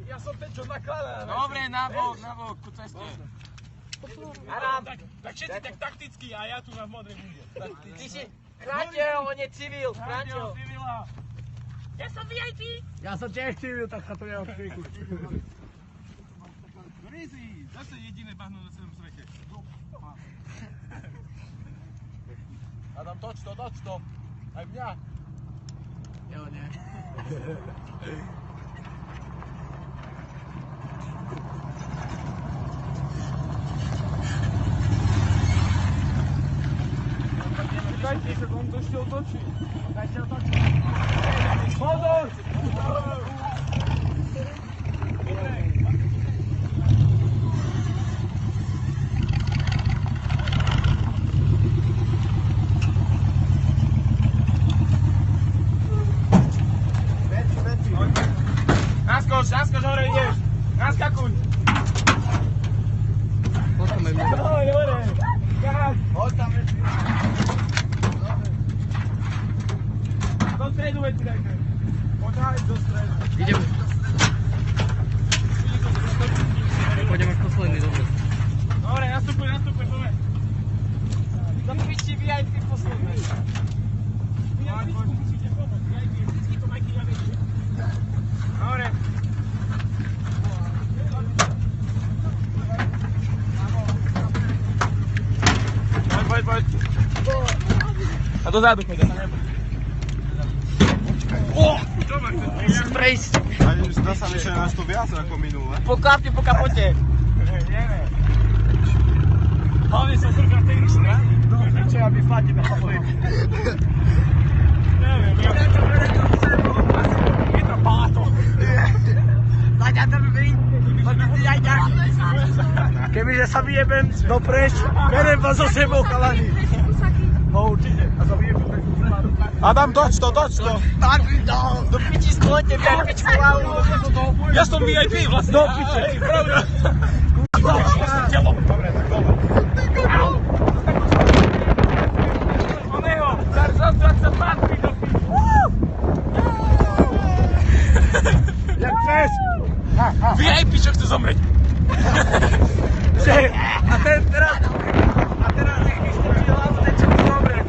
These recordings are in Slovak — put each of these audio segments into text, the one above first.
Ja som ten, čo nakladá. Dobre, nabok, ku ceste. Tak všetci tak takticky a ja tu na modrej bude. Ty si chráňte ho, on je civil, chráňte ho. Ja som VIP. Ja som tiež civil, tak sa to ja odkriku. Rizí, zase jediné bahno na celom svete. Adam, toč to. Aj mňa. Jo, nie. Dajte sa, on to ešte otočí. Pozor! Naskoč, hore ideš. Naskakuj. Hore. Hoď tam veci. Do stredu veci dajte. Poďaj do stredu. Ideme. Pôjdeme k posledný, dobre. Dobre, nastupuj, poďme. Do piči VIP posledný. VIP musíte pomôcť. VIP, vždycky to majky ja vedie. Dobre. Poď. A dozadu poď, ja tam nebudem. Musíš prejsť. Zdá sa mi, že nás to viac ako minule. Po kapote. Neviem. Hlavne sa zrkám tej rušne. Čo ja by flatím na kapote. Neviem. Je to páto. Kebyže sa vyjebem dopreč, berem vás so sebou, chalani. No určite. A sa vyjebem. Adam, toč to. Do piči skloňte, pičku hlavu. Ja som VIP vlastne. Do piče. Hej, pravda. Telo. Dobre, tak dobre. Oného, zarzot sa patrí do piči. Jak chceš. VIP, čo chce zomrieť. A teraz nech mi strčí hlavu, ten čo chce zomrieť.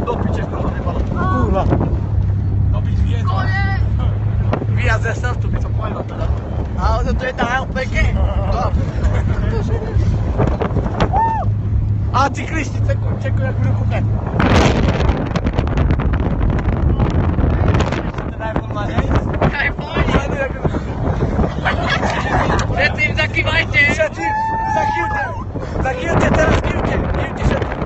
Do piče, to nebalo. Kurva. Dobiť viedla. Vyjazd ze startu by som povedal teda. A ono to je tá LPG. A cyklisti čekujú, jak budú kúkať. Všetkým zakývajte. Všetkým, zakývte teraz, kývte všetkým.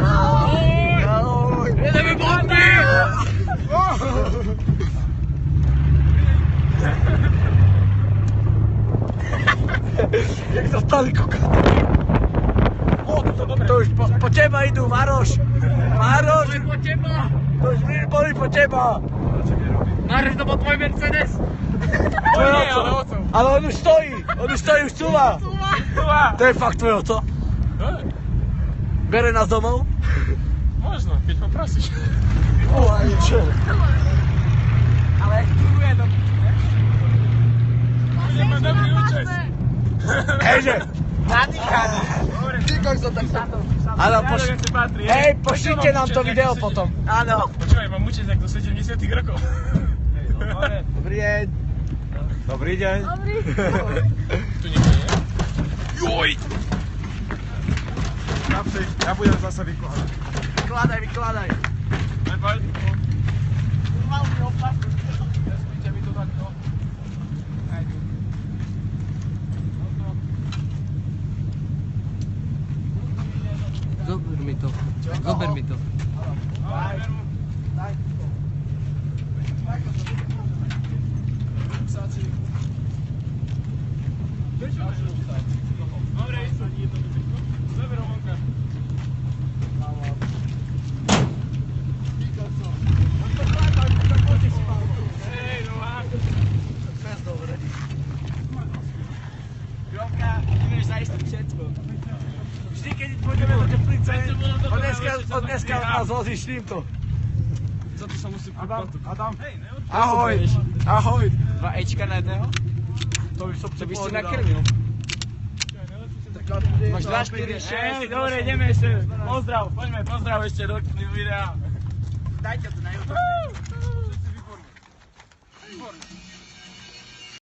Ahoj. Jedeme bomby. Jak zostali kúkať. To dobre. To už po teba idú, Maroš. Po teba. To už boli po teba. Maroš, to bol tvoj Mercedes. Oj nie, ale ocov. Ale on už stojí, už cúva. To je fakt tvoj oco. Bere nás domov? Možno, keď poprosíš. Čo? Ale funguje to. Bude mať dobrý účes. Hejže. Nadýchaný. Ty kokso, tak sa to. Áno, hej, pošlite nám to video potom. Áno. Počúvaj, mám účes jak do 70 rokov. Dobrý deň. Dobrý deň. Tu nikto nie je? Joj! Ja budem zase vykladať. Vykladaj. Poď. Zober mi to. Dobre, zober Romanka. Hej, no a... Grovka, ty vieš zaistiť všetko. Vždy, keď pôjdeme do Teplice, od dneska nás vozíš týmto. Co tu sa sa musí Adam. Ahoj, ahoj. 2 Ečka na jedného? To by som To by si povedal. nakrmil. Máš 2, 4, 6. Dobre, ideme ešte. Pozdrav, poďme, pozdrav ešte do videa. Dajte to na YouTube.